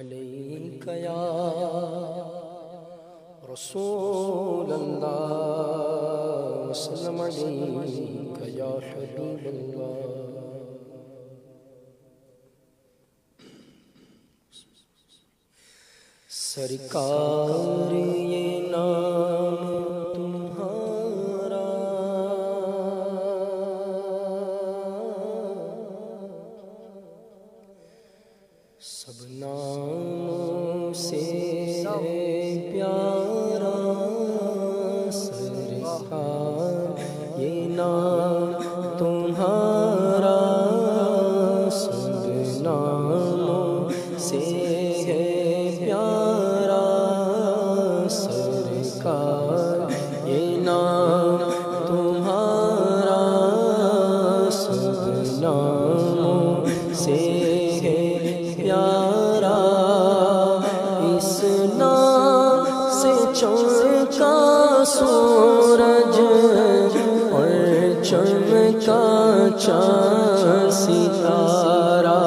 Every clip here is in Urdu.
علیک یا رسول اللہ وسلم علیک یا حبیب اللہ۔ سرکار یہ نام تمہارا سب ناموں سے پیارا، سرکار یہ نام تمہارا سب ناموں سے پیارا، سرکار یہ نام تمہارا سب ناموں سے پیارا، اس نام سے چمکا سورج اور چمکا چاند ستارہ،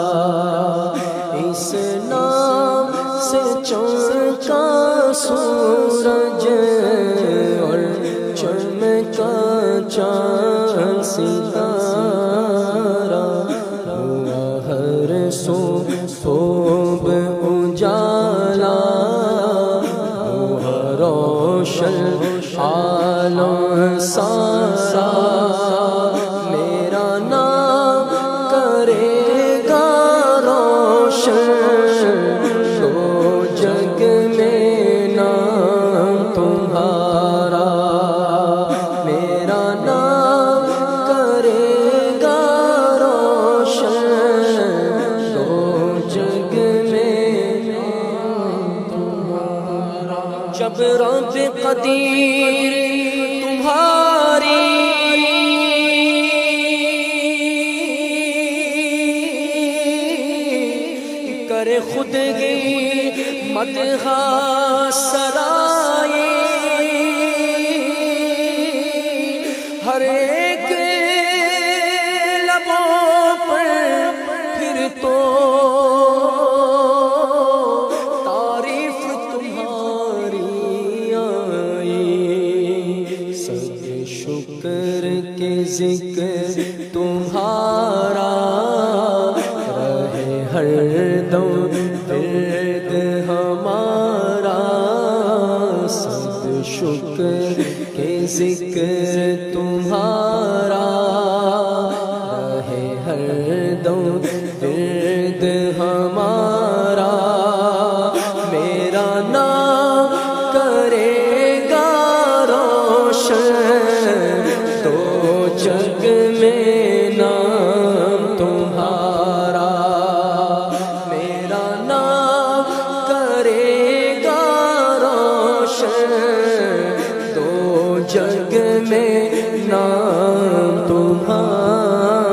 اس نام سے چمکا سورج اور چمکا چاند ستارہ، ہوا ہر سو خوب اجالا، ہوا روشن عالم سارا، میرا نام کرے گا روشن تو جگ میں نام تمہارا، میرا نام کرے گا روشن تو جگ میں نام تمہارا۔ جب رب قدیر تمہاری کرے خود ہی مدح سرائے، ہر ایک لبوں پر پھر تو تعریف تمہاری آئی، سب شکر کے ذکر تمہارا رہے ہر دم ورد ہمارا، سب شکر کے ذکر تمہارا رہے ہر دم ورد ہمارا، میرا نام کرے گا روشن تو جگ میں نام تمہارا، میرا نام کرے گا روشن تو جگ میں نام تمہارا،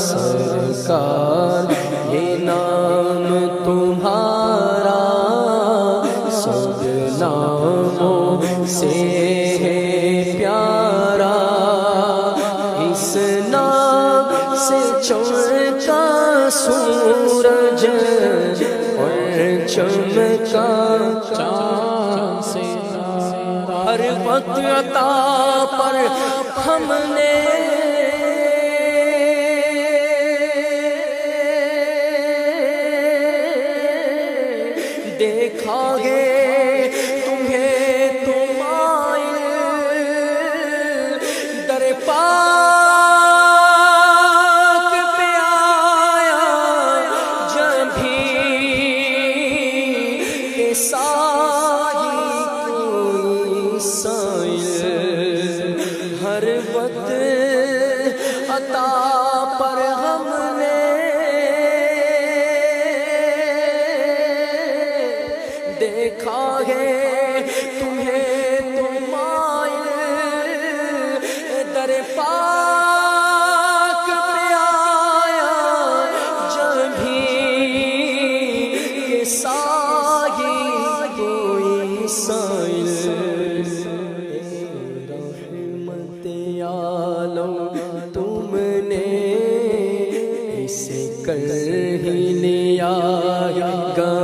سرکار یہ نام تمہارا سب ناموں سے پیارا، اس نام سے چمکا سورج اور چمکا چاند ستارہ، ہر وقت عطا پر ہم نے دیکھا ہے تمہیں تمائل در پاک پہ آیا جب بھی کہ سائی کوئی سائل، ہر وقت عطا پر ہم نے دیکھا ہے تمہیں تمائل در پاک پہ آیا جب بھی کہ سائی کوئی سائل، رحمت عالم تم نے اسے کر ہی لیا گا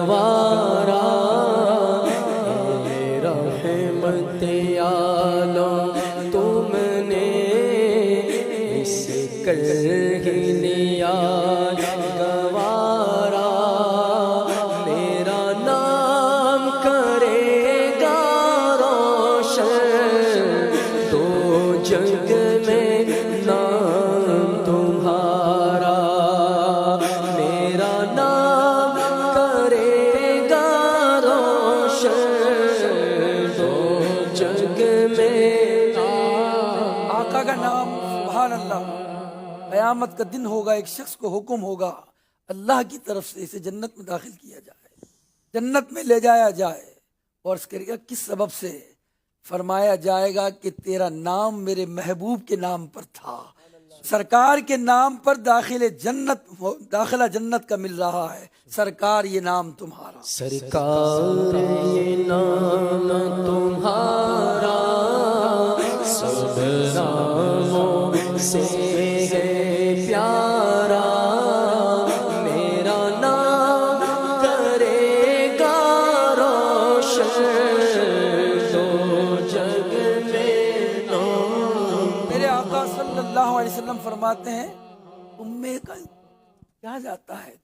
سبحان اللہ. قیامت کا دن ہوگا، ایک شخص کو حکم ہوگا اللہ کی طرف سے اسے جنت میں داخل کیا جائے، جنت میں لے جایا جائے. اور اس کرے گا کس سبب سے؟ فرمایا جائے گا کہ تیرا نام میرے محبوب کے نام پر تھا، سرکار کے نام پر داخلہ جنت کا مل رہا ہے. سرکار یہ نام تمہارا، سرکار یہ نام تمہارا سب ناموں سے ہے پیارا. میرا نام کرے گا روشن دو جگ میں نام. میرے آقا صلی اللہ علیہ وسلم فرماتے ہیں تمہیں کیا جاتا ہے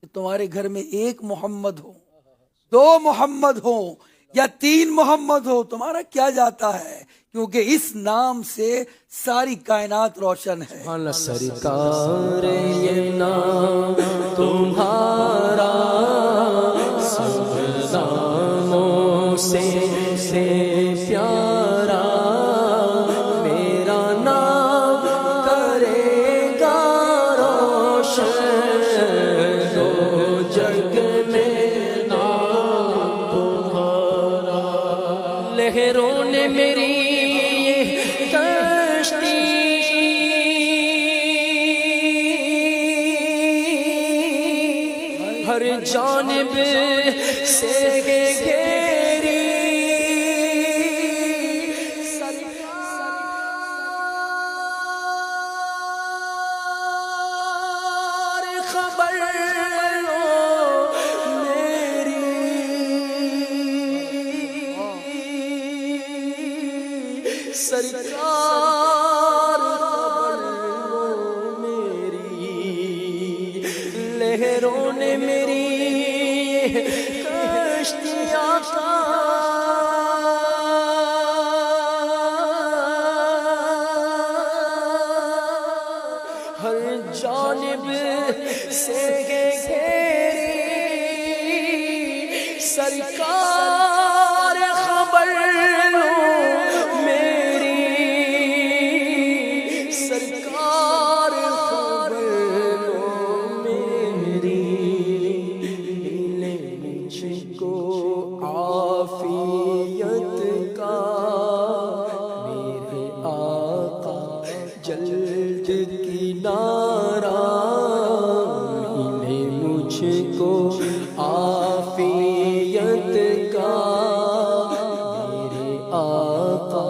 کہ تمہارے گھر میں ایک محمد ہو، دو محمد ہو یا تین محمد ہو، تمہارا کیا جاتا ہے؟ کیونکہ اس نام سے ساری کائنات روشن ہے. سرکار یہ نام تمہارا سب ناموں سے پیارا. میرا نام کرے گا روشن دو جگ میں نام تمہارا. لہروں نے میری کشتی ہر جانب سے گھیری. خبر لو میری سرکار، خبر لو میری. لہروں نے میری کشتیاں ہر جانب سے گھیری. سرکار خبر لو میری، سرکار خبر لو میری. ملے مجھ کو عافیت کا میرے آقا جلد کنارہ. ملے مجھ کو عافیت کا میرے آقا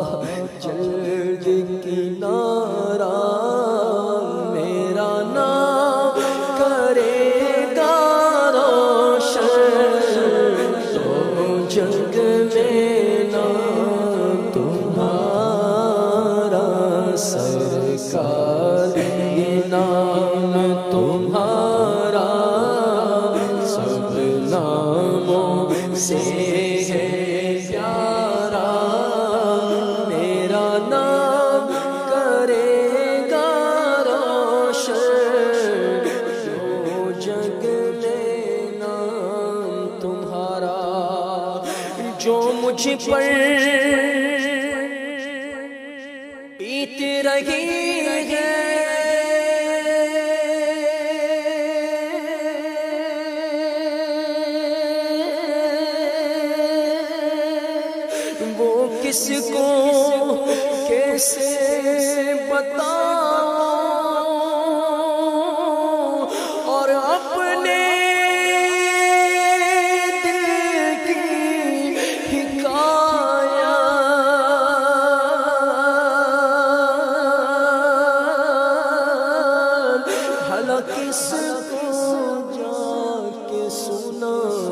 جلد کنارہ. میرا نام کرے گا روشن دو جگ میں نام تمہارا. سرکار یہ نام تمہارا سب ناموں سے ہے پیارا. میرا نام کرے گا روشن دو جگ میں نام تمہارا. جو مجھ پر بیت رہی ہے وہ کس کو کیسے بتاؤں، اور اپنے دل کی حکایت بھلا کس کو جا کے سناؤں.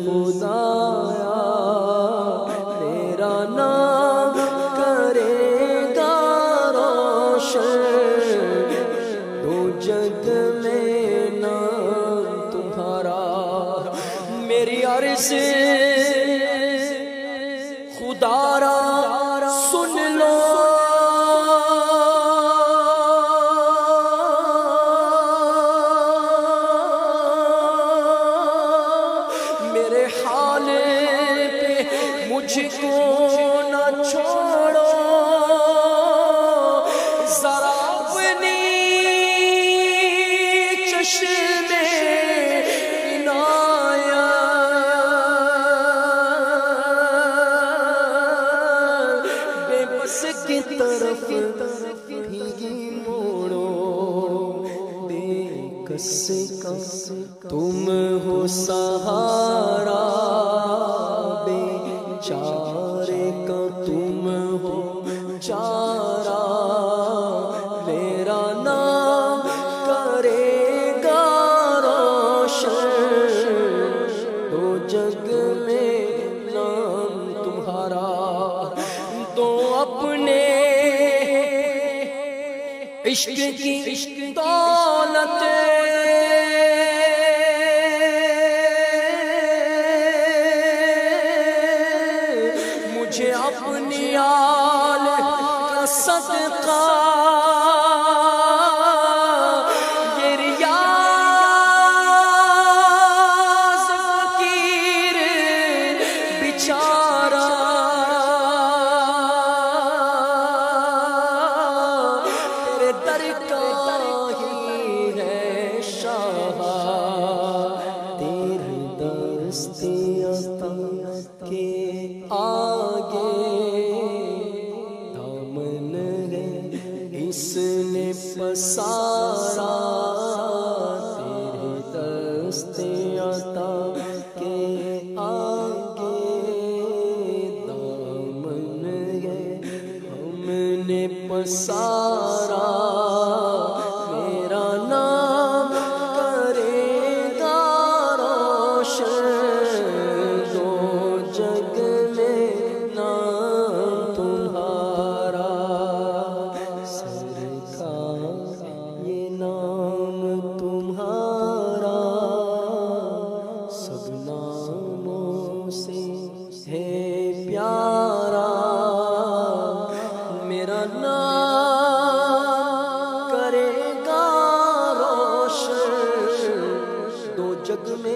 خدایا تیرا نام کرے گا روشن دو جگ میں نام تمہارا. میری عرض خدا را سن لو، نہ چھوڑو ذرا اپنی چشم عنایت بے بس کی طرف بھیگی موڑو بے کس کا تم ہو سہارا بے چارے کا تم ہو چارہ میرا نام کرے گا روشن دو جگ میں نام تمہارا دو اپنے عشق کی دولت مجھے اپنی آل کا صدقہ یہ ریاض فقیر بیچارہ تیرے در کا ہی ہے شاہ تیرے دست عطا کے آگے دامن ہے اس نے پسارا تیرے دست عطا کے آگے دامن ہے ہم نے پسارا میرا نام کرے گا روشن دو جگ میں نام تمہارا سرکار یہ نام تمہارا سب ناموں سے ہے پیارا میرا نام کرے گا روشن دو جگ میں